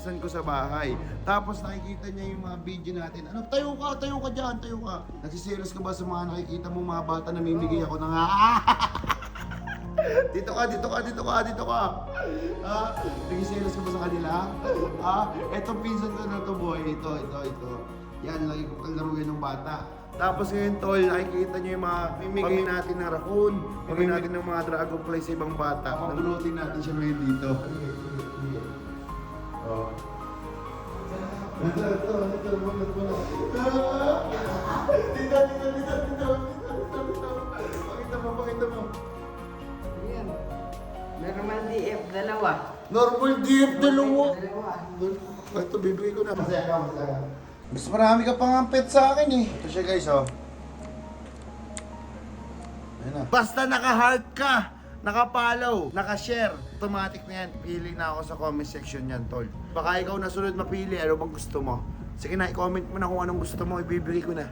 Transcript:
pinsan ko sa bahay. Tapos nakikita niya yung mga video natin. Ano, tayo ka dyan, tayo ka. Nagsiselos ka ba sa mga nakikita mo mga bata na mimigay ako ng Dito ka. Nagsiselos ka ba sa kanila? Etong pinsan ko na to boy, ito. Yan, lagi ko kalaruin ng bata. Tapos ngayon tol, nakikita niyo yung mga mimigay natin ng raccoon, mimigay natin ng mga dragonfly sa ibang bata. Pagulutin natin siya ngayon dito. Oh. Ito. Pakita mo. Ayan. Normal DF, dalawa. Normal DF, dalawa. Ito, bibigay ko na. Masaya ka. Mas marami ka pang pet sa akin eh. Ito siya guys, oh. Ayan na. Basta naka-heart ka, naka-follow, naka-share, automatic na yan. Pili na ako sa comment section yan, tol. Baka ikaw na sunod mapili, ano bang gusto mo? Sige na, i-comment mo na kung anong gusto mo, ibibigay ko na.